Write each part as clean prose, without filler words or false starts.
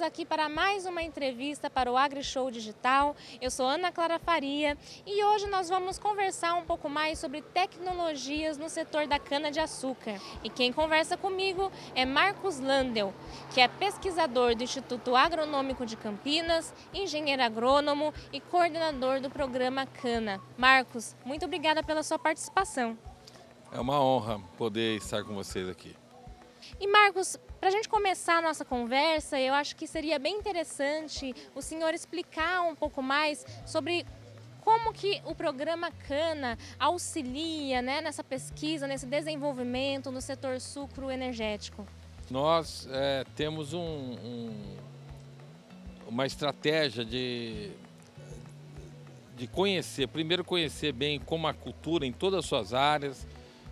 aqui para mais uma entrevista para o AgriShow Digital. Eu sou Ana Clara Faria e hoje nós vamos conversar um pouco mais sobre tecnologias no setor da cana-de-açúcar. E quem conversa comigo é Marcos Landel, que é pesquisador do Instituto Agronômico de Campinas, engenheiro agrônomo e coordenador do programa Cana. Marcos, muito obrigada pela sua participação. É uma honra poder estar com vocês aqui. E Marcos, para a gente começar a nossa conversa, eu acho que seria bem interessante o senhor explicar um pouco mais sobre como que o programa Cana auxilia, nessa pesquisa, nesse desenvolvimento no setor sucroenergético. Nós temos uma estratégia de conhecer, primeiro conhecer bem como a cultura em todas as suas áreas,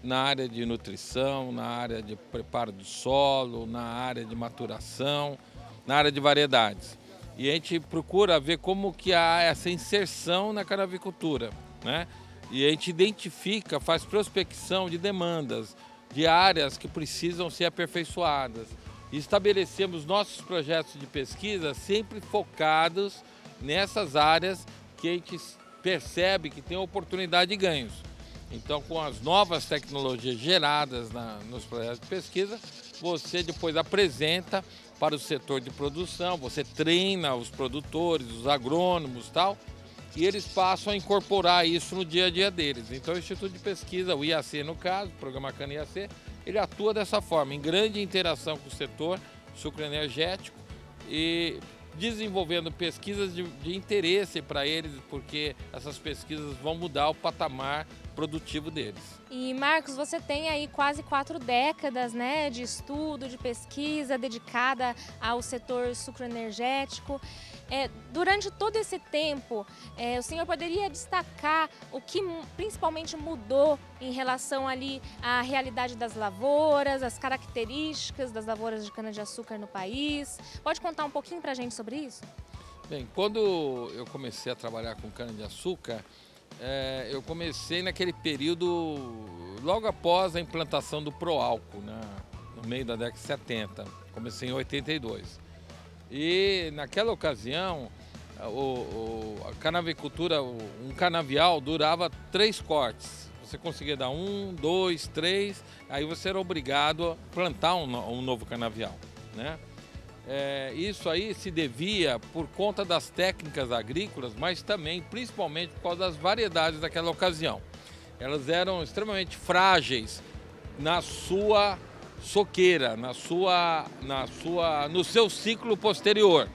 na área de nutrição, na área de preparo do solo, na área de maturação, na área de variedades. E a gente procura ver como que há essa inserção na canavicultura, né? E a gente identifica, faz prospecção de demandas, de áreas que precisam ser aperfeiçoadas. E estabelecemos nossos projetos de pesquisa sempre focados nessas áreas que a gente percebe que tem oportunidade de ganhos. Então, com as novas tecnologias geradas nos projetos de pesquisa, você depois apresenta para o setor de produção, você treina os produtores, os agrônomos e tal, e eles passam a incorporar isso no dia a dia deles. Então, o Instituto de Pesquisa, o IAC no caso, o Programa Cana IAC, ele atua dessa forma, em grande interação com o setor sucroenergético e desenvolvendo pesquisas de interesse para eles, porque essas pesquisas vão mudar o patamar produtivo deles. E Marcos, você tem aí quase 4 décadas, de estudo, de pesquisa dedicada ao setor sucroenergético. Durante todo esse tempo, o senhor poderia destacar o que principalmente mudou em relação ali à realidade das lavouras, as características das lavouras de cana-de-açúcar no país? Pode contar um pouquinho para a gente sobre isso? Bem, quando eu comecei a trabalhar com cana-de-açúcar, eu comecei naquele período logo após a implantação do Proálcool, no meio da década de 70. Comecei em 82. E naquela ocasião, a canavicultura, um canavial durava 3 cortes. Você conseguia dar 1, 2, 3, aí você era obrigado a plantar um novo canavial, né? Isso aí se devia por conta das técnicas agrícolas, mas também, principalmente, por causa das variedades daquela ocasião. Elas eram extremamente frágeis na sua soqueira, no seu ciclo posterior.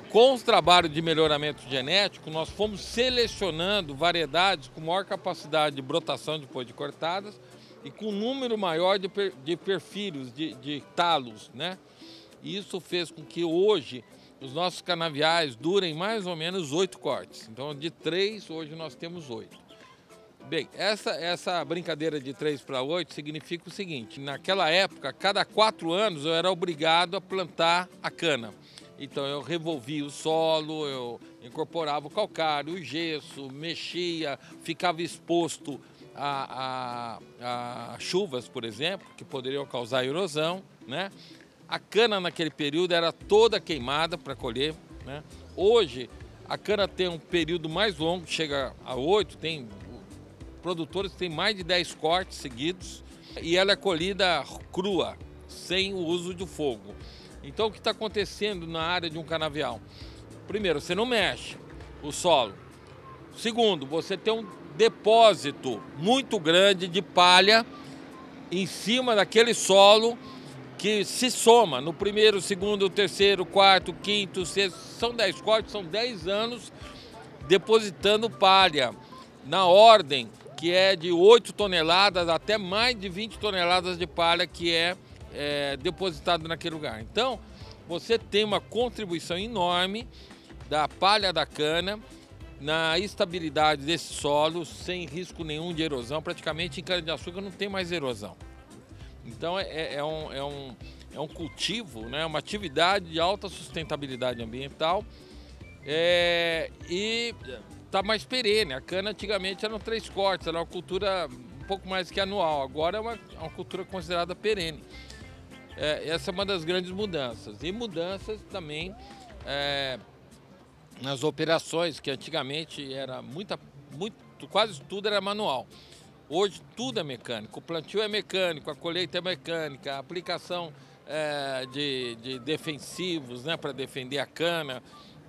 Com os trabalhos de melhoramento genético, nós fomos selecionando variedades com maior capacidade de brotação depois de cortadas e com um número maior de perfilhos, de talos, né? E isso fez com que hoje os nossos canaviais durem mais ou menos 8 cortes. Então, de 3, hoje nós temos 8. Bem, essa brincadeira de 3 para 8 significa o seguinte: naquela época, a cada 4 anos eu era obrigado a plantar a cana. Então eu revolvia o solo, eu incorporava o calcário, o gesso, mexia, ficava exposto a chuvas, por exemplo, que poderiam causar erosão, né? A cana naquele período era toda queimada para colher, né? Hoje a cana tem um período mais longo, chega a 8, tem produtores que têm mais de 10 cortes seguidos e ela é colhida crua, sem o uso do fogo. Então o que está acontecendo na área de um canavial? Primeiro, você não mexe o solo. Segundo, você tem um depósito muito grande de palha em cima daquele solo que se soma no primeiro, segundo, terceiro, quarto, quinto, sexto, são 10 cortes, são 10 anos depositando palha na ordem que é de 8 toneladas até mais de 20 toneladas de palha que é depositado naquele lugar. Então, você tem uma contribuição enorme da palha da cana na estabilidade desse solo, sem risco nenhum de erosão. Praticamente em cana-de-açúcar não tem mais erosão. Então é um cultivo, né, uma atividade de alta sustentabilidade ambiental e está mais perene. A cana antigamente eram 3 cortes, era uma cultura um pouco mais que anual, agora é uma cultura considerada perene. Essa é uma das grandes mudanças. E mudanças também nas operações, que antigamente era quase tudo era manual. Hoje tudo é mecânico, o plantio é mecânico, a colheita é mecânica, a aplicação de defensivos, né, para defender a cana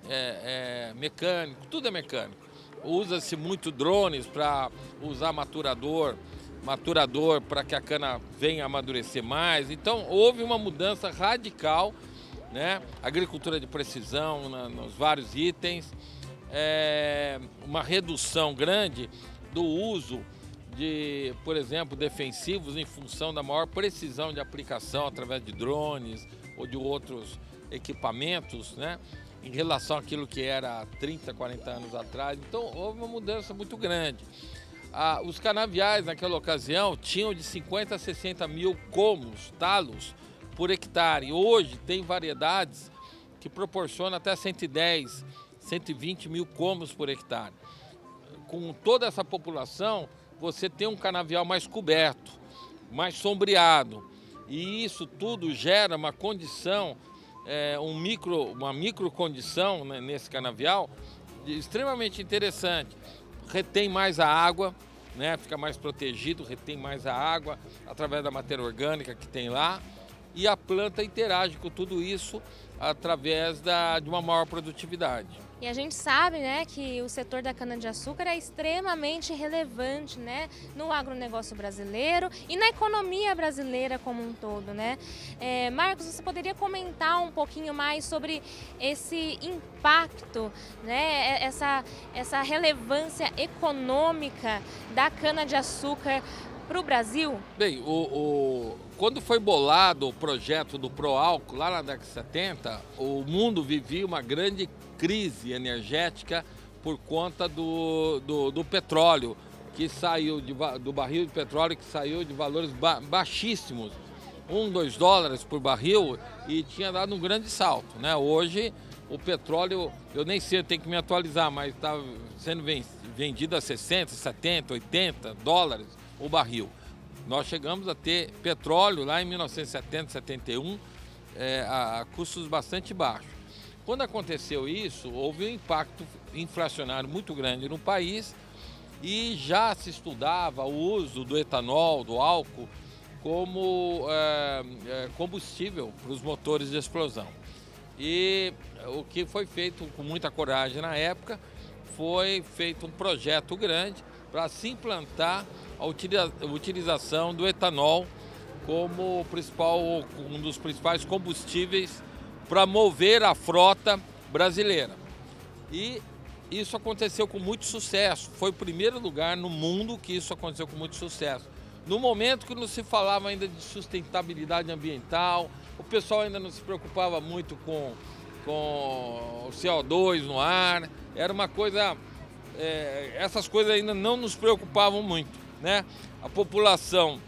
é mecânico, tudo é mecânico. Usa-se muito drones para usar maturador para que a cana venha amadurecer mais. Então houve uma mudança radical, né? Agricultura de precisão nos vários itens, uma redução grande do uso de, por exemplo, defensivos em função da maior precisão de aplicação através de drones ou de outros equipamentos, né? Em relação àquilo que era há 30, 40 anos atrás. Então houve uma mudança muito grande. Os canaviais naquela ocasião tinham de 50 a 60 mil colmos, talos, por hectare. Hoje tem variedades que proporcionam até 110, 120 mil colmos por hectare. Com toda essa população, você tem um canavial mais coberto, mais sombreado. E isso tudo gera uma condição, uma microcondição, né, nesse canavial extremamente interessante. Retém mais a água, né, fica mais protegido, retém mais a água através da matéria orgânica que tem lá. E a planta interage com tudo isso através de uma maior produtividade. E a gente sabe, né, que o setor da cana-de-açúcar é extremamente relevante, né, no agronegócio brasileiro e na economia brasileira como um todo, né? Marcos, você poderia comentar um pouquinho mais sobre esse impacto, né, essa relevância econômica da cana-de-açúcar para o Brasil? Bem, quando foi bolado o projeto do Proálcool, lá na década de 70, o mundo vivia uma grande crise energética por conta do petróleo, que saiu do barril de petróleo, que saiu de valores baixíssimos, $1, $2 por barril, e tinha dado um grande salto, né? Hoje o petróleo, eu nem sei, eu tenho que me atualizar, mas está sendo vendido a 60, 70, 80 dólares o barril. Nós chegamos a ter petróleo lá em 1970, 71, a custos bastante baixos. Quando aconteceu isso, houve um impacto inflacionário muito grande no país e já se estudava o uso do etanol, do álcool, como combustível para os motores de explosão. E o que foi feito com muita coragem na época, foi feito um projeto grande para se implantar a utilização do etanol como um dos principais combustíveis para mover a frota brasileira. E isso aconteceu com muito sucesso. Foi o primeiro lugar no mundo que isso aconteceu com muito sucesso. No momento que não se falava ainda de sustentabilidade ambiental, o pessoal ainda não se preocupava muito com o CO2 no ar. Era uma coisa... essas coisas ainda não nos preocupavam muito, né? A população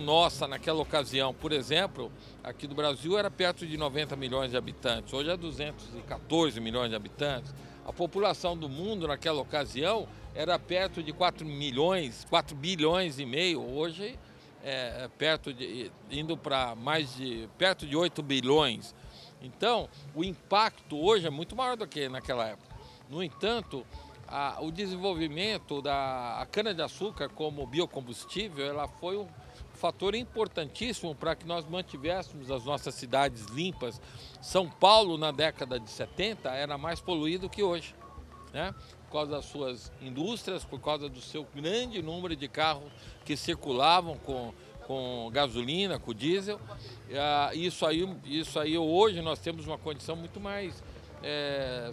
nossa naquela ocasião, por exemplo, aqui do Brasil era perto de 90 milhões de habitantes, hoje é 214 milhões de habitantes. A população do mundo naquela ocasião era perto de 4 bilhões e meio, hoje indo para perto de 8 bilhões. Então, o impacto hoje é muito maior do que naquela época. No entanto, o desenvolvimento da cana-de-açúcar como biocombustível, ela foi um fator importantíssimo para que nós mantivéssemos as nossas cidades limpas. São Paulo, na década de 70, era mais poluído que hoje, né? Por causa das suas indústrias, por causa do seu grande número de carros que circulavam com gasolina, com diesel. Isso aí hoje nós temos uma condição muito mais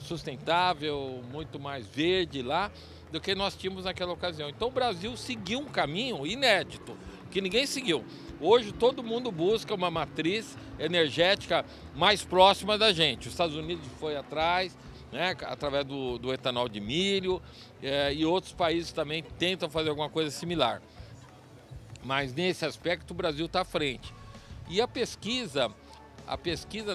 sustentável, muito mais verde lá do que nós tínhamos naquela ocasião. Então o Brasil seguiu um caminho inédito, que ninguém seguiu. Hoje todo mundo busca uma matriz energética mais próxima da gente. Os Estados Unidos foi atrás, né, através do etanol de milho, e outros países também tentam fazer alguma coisa similar. Mas nesse aspecto o Brasil está à frente. E a pesquisa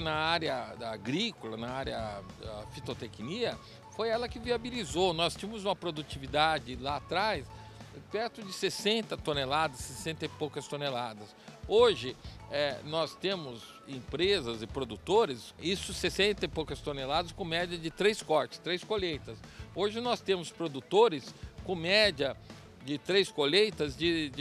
na área agrícola, na área da fitotecnia, foi ela que viabilizou. Nós tínhamos uma produtividade lá atrás perto de 60 toneladas, 60 e poucas toneladas. Hoje, nós temos empresas e produtores, isso 60 e poucas toneladas com média de 3 cortes, 3 colheitas. Hoje nós temos produtores com média de 3 colheitas, de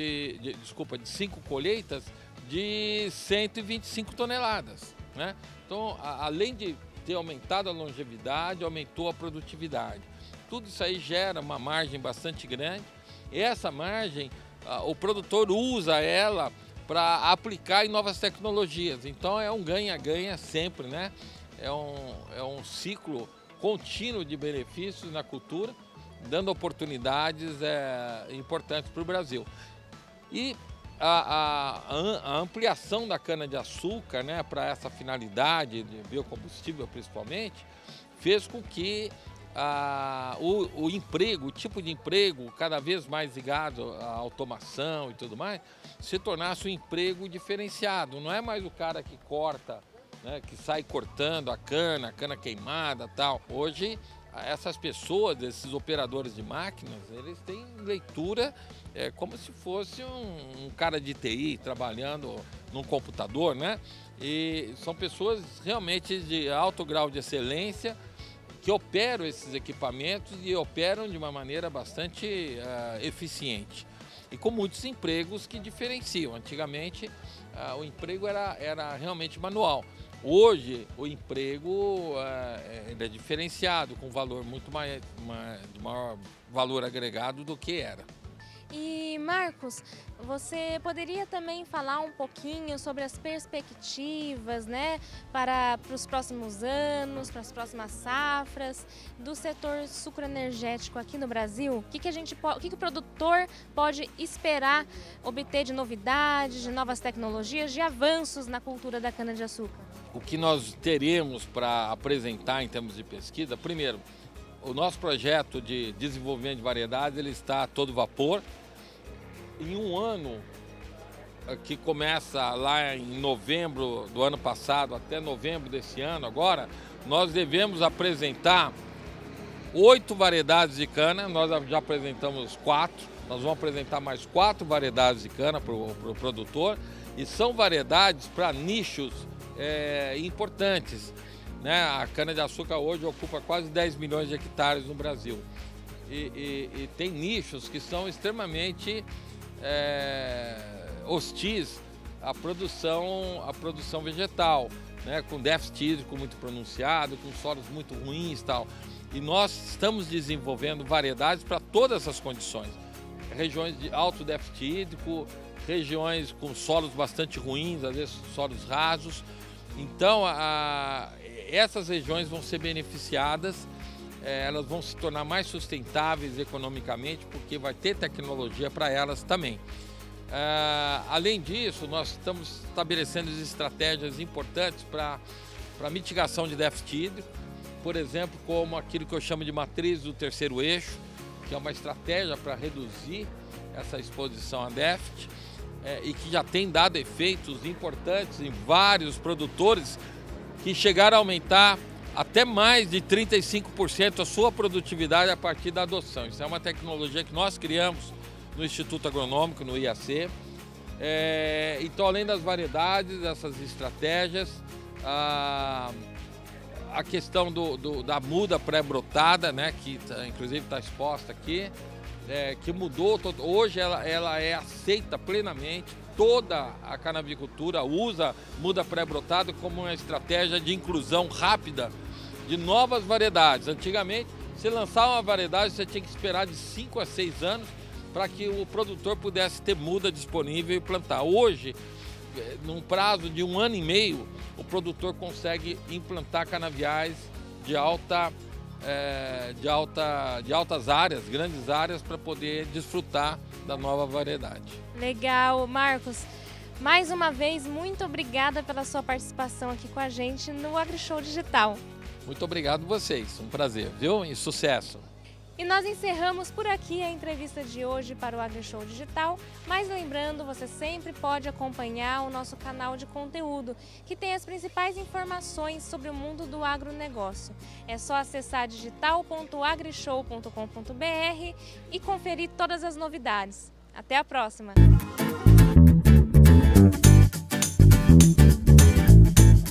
5 colheitas, de 125 toneladas. Né? Então, além de ter aumentado a longevidade, aumentou a produtividade. Tudo isso aí gera uma margem bastante grande. E essa margem, o produtor usa ela para aplicar em novas tecnologias. Então é um ganha-ganha sempre, né? É um ciclo contínuo de benefícios na cultura, dando oportunidades importantes para o Brasil. E a ampliação da cana-de-açúcar, né, para essa finalidade de biocombustível principalmente, fez com que o emprego, o tipo de emprego cada vez mais ligado à automação e tudo mais, se tornasse um emprego diferenciado. Não é mais o cara que corta, né, que sai cortando a cana queimada e tal. Hoje, essas pessoas, esses operadores de máquinas, eles têm leitura como se fosse um cara de TI trabalhando num computador, né? E são pessoas realmente de alto grau de excelência, que operam esses equipamentos e operam de uma maneira bastante eficiente. E com muitos empregos que diferenciam. Antigamente, o emprego era realmente manual. Hoje, o emprego ele é diferenciado, com valor muito de maior valor agregado do que era. E Marcos, você poderia também falar um pouquinho sobre as perspectivas, né, para os próximos anos, para as próximas safras do setor sucroenergético aqui no Brasil? O que o produtor pode esperar obter de novidades, de novas tecnologias, de avanços na cultura da cana-de-açúcar? O que nós teremos para apresentar em termos de pesquisa, primeiro, o nosso projeto de desenvolvimento de variedades ele está a todo vapor. Em um ano, que começa lá em novembro do ano passado até novembro desse ano agora, nós devemos apresentar 8 variedades de cana. Nós já apresentamos 4, nós vamos apresentar mais 4 variedades de cana para o produtor, e são variedades para nichos importantes. Né? A cana-de-açúcar hoje ocupa quase 10 milhões de hectares no Brasil. E tem nichos que são extremamente hostis à produção vegetal, né? Com déficit hídrico muito pronunciado, com solos muito ruins e tal. E nós estamos desenvolvendo variedades para todas essas condições. Regiões de alto déficit hídrico, regiões com solos bastante ruins, às vezes solos rasos. Então, essas regiões vão ser beneficiadas, elas vão se tornar mais sustentáveis economicamente, porque vai ter tecnologia para elas também. Além disso, nós estamos estabelecendo estratégias importantes para mitigação de déficit hídrico, por exemplo, como aquilo que eu chamo de matriz do terceiro eixo, que é uma estratégia para reduzir essa exposição a déficit, e que já tem dado efeitos importantes em vários produtores que chegaram a aumentar até mais de 35% a sua produtividade a partir da adoção. Isso é uma tecnologia que nós criamos no Instituto Agronômico, no IAC. Então, além das variedades, dessas estratégias, a questão da muda pré-brotada, né, que inclusive está exposta aqui, que mudou. Hoje ela é aceita plenamente. Toda a canabicultura usa muda pré-brotada como uma estratégia de inclusão rápida de novas variedades. Antigamente, se lançar uma variedade, você tinha que esperar de 5 a 6 anos para que o produtor pudesse ter muda disponível e plantar. Hoje, num prazo de 1 ano e meio, o produtor consegue implantar canaviais de altas áreas, grandes áreas, para poder desfrutar da nova variedade. Legal, Marcos. Mais uma vez, muito obrigada pela sua participação aqui com a gente no AgriShow Digital. Muito obrigado a vocês, um prazer, viu? E sucesso! E nós encerramos por aqui a entrevista de hoje para o AgriShow Digital, mas lembrando, você sempre pode acompanhar o nosso canal de conteúdo, que tem as principais informações sobre o mundo do agronegócio. É só acessar digital.agrishow.com.br e conferir todas as novidades. Até a próxima!